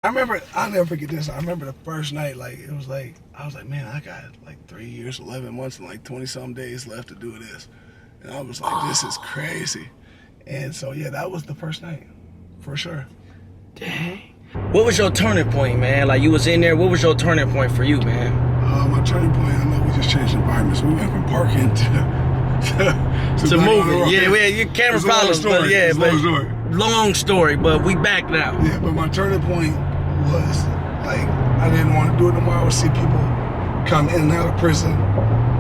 I'll never forget this. I remember the first night, like, it was like, I was like, man, I got like 3 years, 11 months, and like 20 some days left to do this. And I was like, this is crazy. And so, yeah, that was the first night, for sure. Dang. What was your turning point, man? Like, you was in there, what was your turning point for you, man? My turning point, I know we just changed environments. We went from parking to moving. Yeah, your camera problems, but yeah, long story, but we back now. Yeah, but my turning point was, like, I didn't want to do it no more. I would see people come in and out of prison,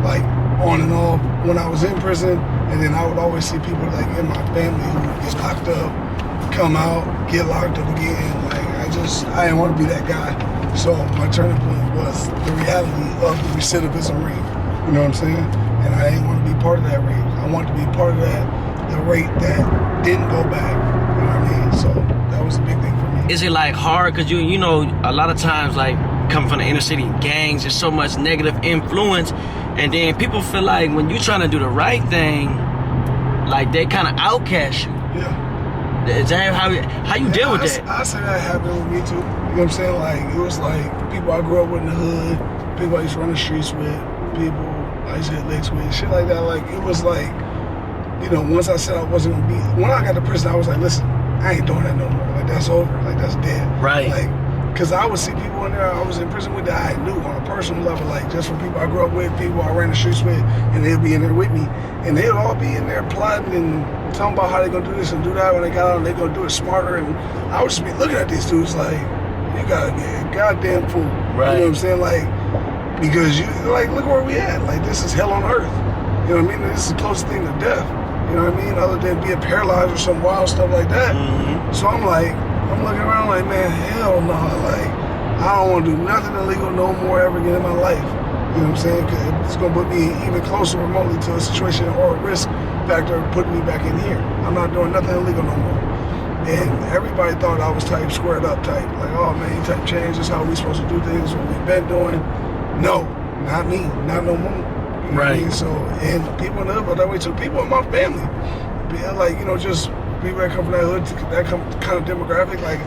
like, on and off when I was in prison, and then I would always see people, like, in my family who would get locked up, come out, get locked up again. Like, I didn't want to be that guy. So my turning point was the reality of the recidivism rate. You know what I'm saying? And I didn't want to be part of that rate. I wanted to be part of the rate that didn't go back. You know what I mean? So that was a big thing for me. Is it like hard? Cause you know, a lot of times, like, coming from the inner city gangs, there's so much negative influence, and then people feel like when you're trying to do the right thing, like, they kind of outcast you. Yeah. Is that how you deal with that? I say that happened with me too. You know what I'm saying? Like, it was like people I grew up with in the hood, people I used to run the streets with, people I used to hit licks with, shit like that. Like, it was like, you know, once I said I wasn't gonna be, when I got to prison, I was like, listen, I ain't doing that no more. Like, that's over. Like, that's dead. Right. Like, cause I would see people in there I was in prison with that I knew on a personal level, like, just from people I grew up with, people I ran the streets with, and they'd be in there with me, and they'd all be in there plotting and talking about how they gonna do this and do that when they got out, and they gonna do it smarter, and I would just be looking at these dudes like, you gotta be a goddamn fool. Right. You know what I'm saying? Like, because you, like, look where we at. Like, this is hell on earth. You know what I mean? This is the closest thing to death. You know what I mean? Other than being paralyzed or some wild stuff like that. Mm-hmm. So I'm like, I'm looking around like, man, hell no. Like, I don't want to do nothing illegal no more ever again in my life. You know what I'm saying? Because it's going to put me even closer remotely to a situation or a risk factor of putting me back in here. I'm not doing nothing illegal no more. And everybody thought I was type squared up type. Like, oh man, you type change, this is how we supposed to do things, what we've been doing. No, not me, not no more. You know what I mean? So, and people in the hood felt that way too. People in my family, like, you know, just people that come from that hood, that kind of demographic, like,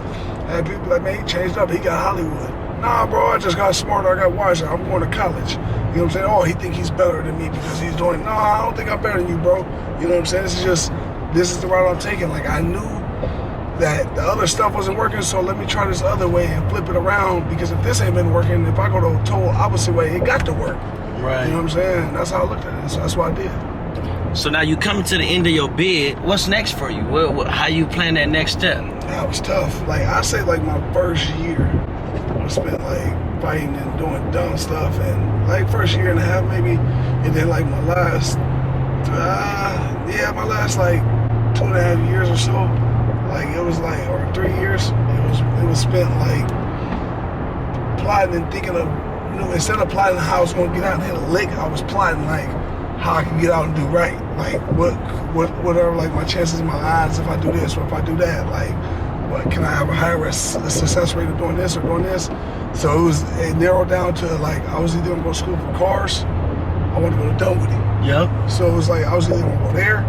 had people like, man, he changed up, he got Hollywood. Nah, bro, I just got smarter, I got wiser, I'm going to college. You know what I'm saying? Oh, he think he's better than me because he's doing, no, I don't think I'm better than you, bro. You know what I'm saying? This is the route I'm taking. Like, I knew that the other stuff wasn't working, so let me try this other way and flip it around, because if this ain't been working, if I go the total opposite way, it got to work. Right. You know what I'm saying? That's how I looked at it, so that's what I did. So now you coming to the end of your bid. What's next for you? How you plan that next step? That was tough. Like, I say, like, my first year, I spent, like, fighting and doing dumb stuff, and, like, first year and a half maybe, and then, like, my last, like, 2.5 years or so, like, it was, like, or 3 years, it was spent, like, plotting and thinking of, you know, instead of plotting how I was going to get out and hit a lick, I was plotting, like, how I can get out and do right. Like, what are, like, my chances and my odds if I do this or if I do that? Like, what can I have a higher success rate of doing this or doing this? So it narrowed down to, like, I was either gonna go to school for cars, I wanted to go to Dunwoody. Yep. So it was like I was either gonna go there,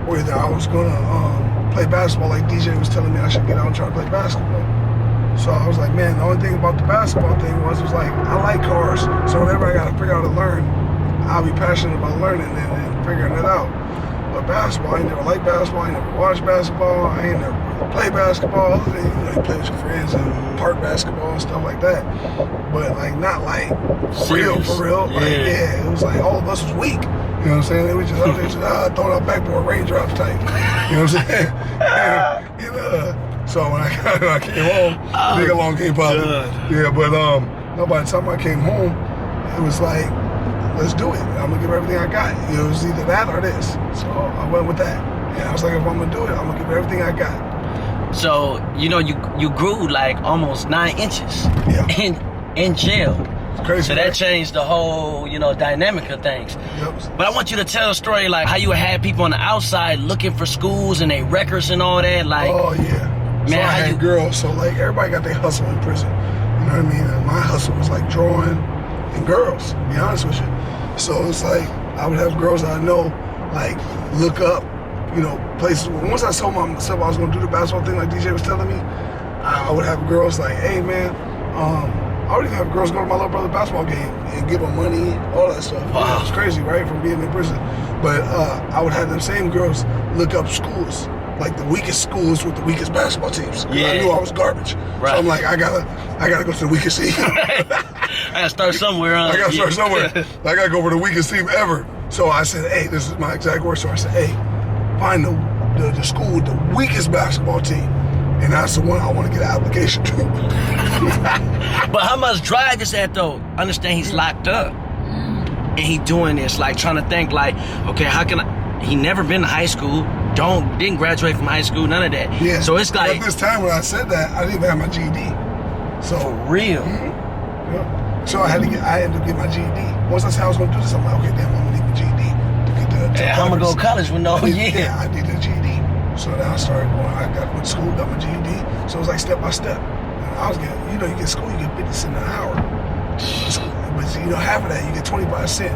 or either I was gonna play basketball, like DJ was telling me I should get out and try to play basketball. So I was like, man, the only thing about the basketball thing was like, I like cars, so whenever I gotta figure out how to learn, I'll be passionate about learning and figuring it out. But basketball, I ain't never liked basketball, I ain't never watched basketball, I ain't never played basketball, other than, you know, you play with your friends and park basketball and stuff like that. But, like, not like for real. Like, yeah, it was like all of us was weak. You know what I'm saying? They were just out there just throwing out backboard raindrops type. You know what I'm saying? And so when I came home, nigga along came popping. Yeah, but no, by the time I came home, it was like, let's do it. I'm gonna give everything I got. It was either that or this. So I went with that. And I was like, if I'm gonna do it, I'm gonna give everything I got. So, you know, you grew like almost 9 inches in jail. It's crazy. So that changed the whole, you know, dynamic of things. Yep. But I want you to tell a story like how you had people on the outside looking for schools and their records and all that. Like, oh yeah. Man, so I had girls. So like everybody got their hustle in prison. You know what I mean? And my hustle was like drawing and girls, to be honest with you. So it's like I would have girls that I know, like, look up, you know, places. Once I told myself I was gonna do the basketball thing like DJ was telling me, I would have girls like, hey man, I would even have girls go to my little brother's basketball game and give them money, all that stuff. Wow. Yeah, it was crazy, right, from being in prison. But I would have them same girls look up schools, like the weakest schools with the weakest basketball teams. Yeah. I knew I was garbage. Right. So I'm like, I gotta go to the weakest team. I gotta start somewhere. I gotta start somewhere. I gotta go for the weakest team ever. So I said, hey, this is my exact word. So I said, hey, find the school with the weakest basketball team. And that's the one I want to get an application to. But how much drive is that though? Understand he's locked up. And he doing this, like trying to think like, okay, how can I, he never been to high school, didn't graduate from high school, none of that. Yeah. So it's like. At this time when I said that, I didn't even have my GED. So. For real? Yeah. So I had to get my GED. Once I said I was gonna do this, I'm like, okay, damn, I'm gonna need the GED to get the I'm gonna go to college with no, Yeah, I did the GED. So then I started going, I went to school, got my GED. So it was like step by step. And I was getting, you know, you get school, you get 50 cents an hour. But you know, half of that, you get 25 cents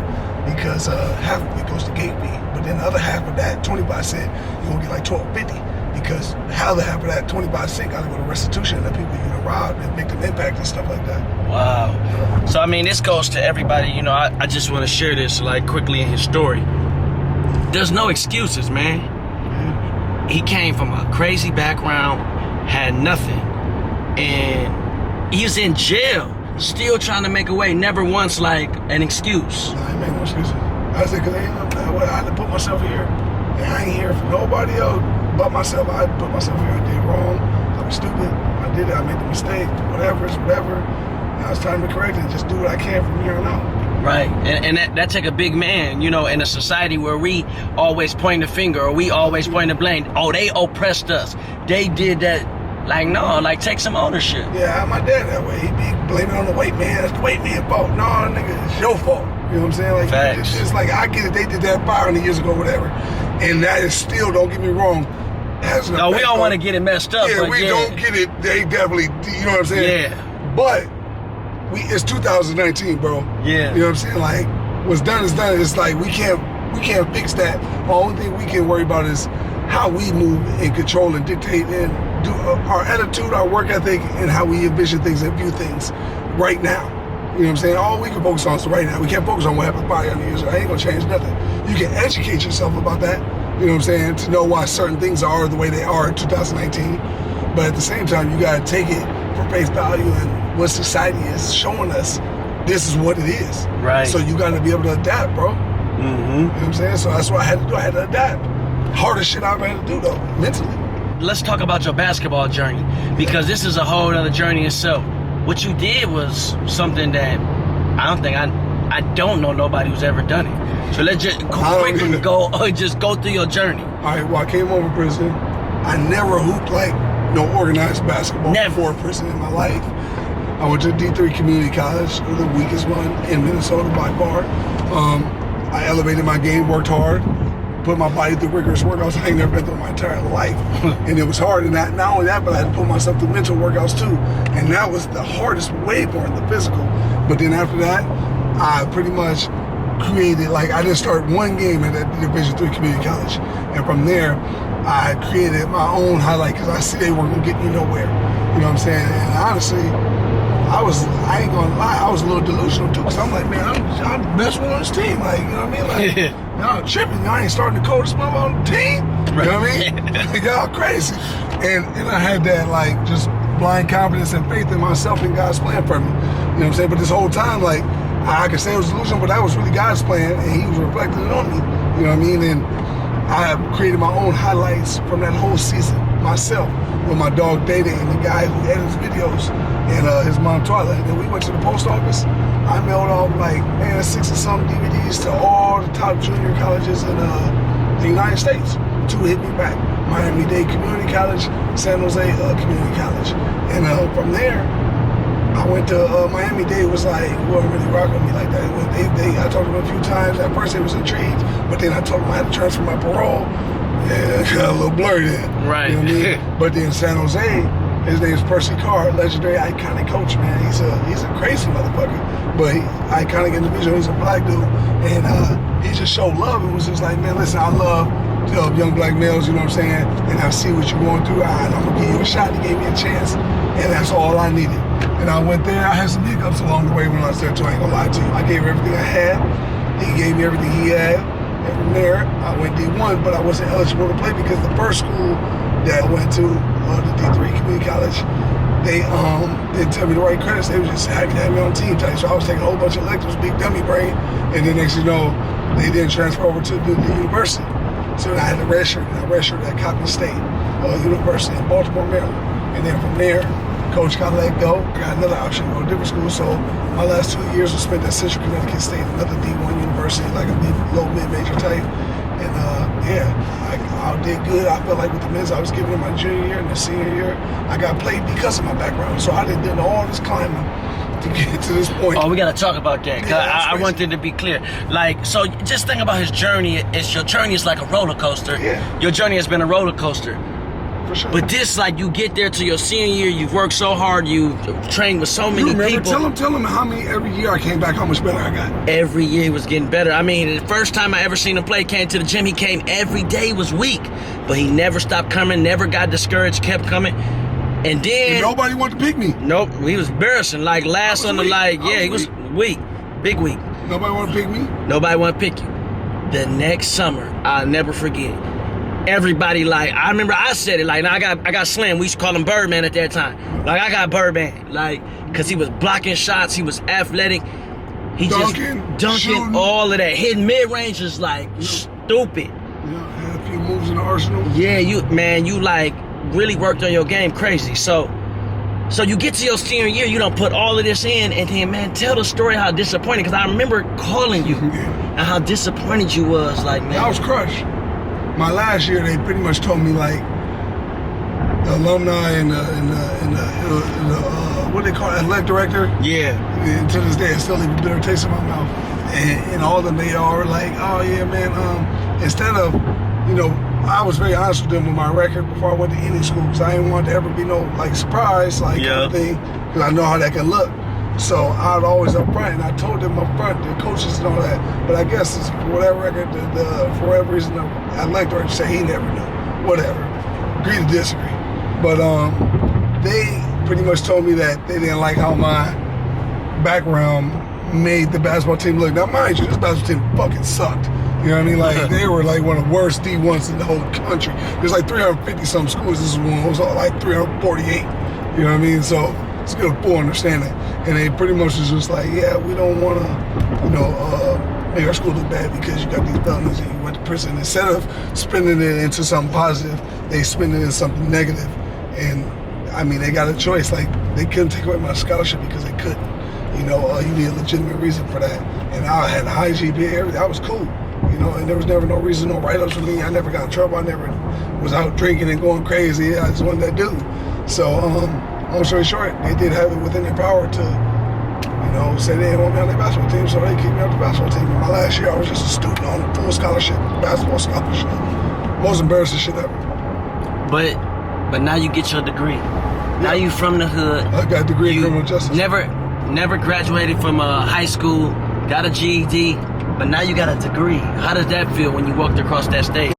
because half of it goes to gate fee. But then the other half of that, 25 cents, you're gonna get like $12.50 because how the half of that 25 cents gotta go to restitution and the people you robbed and victim impact and stuff like that. Wow. So I mean, this goes to everybody, you know, I just want to share this like quickly in his story. There's no excuses, man. He came from a crazy background, had nothing, and he was in jail, still trying to make a way, never once like an excuse. I ain't make no excuses. I said, cause I had to put myself here, and I ain't here for nobody else but myself. I put myself here. I did wrong. I was stupid. I did it. I made the mistake. Whatever, it's whatever. Now it's time to correct it and just do what I can from here on out. Right, and that take a big man, you know, in a society where we always point the finger or we always point the blame. Oh, they oppressed us. They did that. Like, no, like take some ownership. Yeah, my dad that way. He'd be blaming on the white man. It's the white man's fault. No, nigga, it's your fault. You know what I'm saying? Like, facts. It's like, I get it. They did that 500 years ago, whatever. And that is still, don't get me wrong, has an No, we effect don't on- want to get it messed up. Yeah, but we don't get it. They definitely, you know what I'm saying? Yeah. But it's 2019, bro. Yeah. You know what I'm saying? Like, what's done is done. It's like we can't fix that. The only thing we can worry about is how we move and control and dictate and do our attitude, our work ethic, and how we envision things and view things right now. You know what I'm saying? All we can focus on is right now. We can't focus on what happened 5 years ago. I ain't gonna change nothing. You can educate yourself about that. You know what I'm saying? To know why certain things are the way they are in 2019. But at the same time, you gotta take it for face value and what society is showing us. This is what it is. Right. So you gotta be able to adapt, bro. Mm-hmm. You know what I'm saying? So that's what I had to do. I had to adapt. Hardest shit I've had to do though, mentally. Let's talk about your basketball journey because this is a whole other journey itself. What you did was something that I don't know nobody who's ever done it. So let's just quickly go through your journey. All right, well, I came over prison. I never hooped like no organized basketball before prison in my life. I went to D3 Community College, the weakest one in Minnesota by far. I elevated my game, worked hard, put my body through rigorous workouts I ain't never been through my entire life. And it was hard. And not only that, but I had to put myself through mental workouts too. And that was the hardest, way more than the physical. But then after that, I pretty much created, like, I didn't start one game at that Division III Community College. And from there, I created my own highlight because I see they weren't going to get me nowhere. You know what I'm saying? And honestly, I ain't gonna lie, I was a little delusional too, because I'm like, man, I'm the best one on this team. Like, you know what I mean? Like, y'all tripping. Y'all ain't starting to coach mother on the team. You know what I mean? Y'all crazy. And I had that, like, just blind confidence and faith in myself and God's plan for me. You know what I'm saying? But this whole time, like, I could say it was delusional, but that was really God's plan, and He was reflecting it on me. You know what I mean? And I have created my own highlights from that whole season myself with my dog Data and the guy who edits videos and his mom Twilight. And then we went to the post office. I mailed off like, man, 6 or some DVDs to all the top junior colleges in the United States. 2 hit me back. Miami-Dade Community College, San Jose Community College. And from there, I went to Miami-Dade. Was like, wasn't really rocking with me like that. I talked to them a few times. At first they was intrigued, but then I told them I had to transfer my parole. Yeah, it got a little blurry then. Right. You know what I mean? But then San Jose, his name's Percy Carr, legendary iconic coach, man. He's a crazy motherfucker, but iconic individual. He's a black dude, and he just showed love. It was just like, man, listen, I love young black males, you know what I'm saying? And I see what you're going through, and I'm gonna give you a shot. He gave me a chance, and that's all I needed. And I went there. I had some hiccups along the way when I was there too. I ain't gonna lie to you. I gave everything I had. He gave me everything he had. And from there, I went D1, but I wasn't eligible to play because the first school that I went to, the D3 Community College, they didn't tell me the right credits. They was just happy to have me on team type. So I was taking a whole bunch of electives, big dummy brain, and then next thing you know, they didn't transfer over to the university. So I had to redshirt, and I redshirted at Coppin State University in Baltimore, Maryland. And then from there, coach got let go. I got another option to go to a different school. So my last 2 years was spent at Central Connecticut State, another D1 university, like a low mid-major type. And I did good. I felt like with the minutes I was given in my junior year and the senior year, I got played because of my background. So I did all this climbing to get to this point. Oh, we gotta talk about that. Yeah, I want it to be clear. Like, so just think about his journey. Your journey is like a roller coaster. Yeah. Your journey has been a roller coaster. For sure. But this, like, you get there to your senior year, you've worked so hard, you've trained with so many people. Tell them how many every year I came back, how much better I got. Every year he was getting better. I mean, the first time I ever seen him play, came to the gym, he came every day, was weak. But he never stopped coming, never got discouraged, kept coming. And then... And nobody wanted to pick me. Nope, he was embarrassing. Like, last on the, like, yeah, he was weak. Big weak. Nobody wanted to pick me? Nobody want to pick you. The next summer, I'll never forget. Everybody, like, I remember I said it, like, now I got Slim. We used to call him Birdman at that time. Like, I got Birdman, like, because he was blocking shots, he was athletic. He dunking, shooting. all of that. Hitting mid-ranges, like, stupid. Yeah, had a few moves in the arsenal. Yeah, you, like, really worked on your game crazy. So you get to your senior year, you don't put all of this in, and then, man, tell the story how disappointing, because I remember calling you and how disappointed you was, like, man. I was crushed. My last year, they pretty much told me, like, the alumni and the what they call it, athletic director. Yeah. And to this day, it still leaves a bitter taste in my mouth. And all of them, they are like, oh yeah, man. Instead of, I was very honest with them with my record before I went to any school, because I didn't want to ever be no like surprise, like kind of thing, because I know how that can look. So I'd always up front, and I told them up front, the coaches and all that. But I guess it's, for whatever record, for whatever reason, the athletic director said he never knew. Whatever. Agree to disagree. But they pretty much told me that they didn't like how my background made the basketball team look. Now, mind you, this basketball team fucking sucked. You know what I mean? Like, they were like one of the worst D1s in the whole country. There's like 350-some schools. This one was like 348. You know what I mean? So let's get a full understanding. And they pretty much was just like, yeah, we don't want to, make our school look bad because you got these felonies and you went to prison. Instead of spending it into something positive, they spend it in something negative. And I mean, they got a choice. Like, they couldn't take away my scholarship because they couldn't. You need a legitimate reason for that. And I had a high GPA, everything. I was cool. And there was never no reason, no write-ups for me. I never got in trouble. I never was out drinking and going crazy. I just wasn't that dude. So, long story short, they did have it within their power to, say they didn't want me on their basketball team, so they kicked me off the basketball team. In my last year, I was just a student on a full scholarship, basketball scholarship. Most embarrassing shit ever. But now you get your degree. Now you from the hood. I got a degree in criminal justice. Never graduated from high school, got a GED, but now you got a degree. How does that feel when you walked across that stage?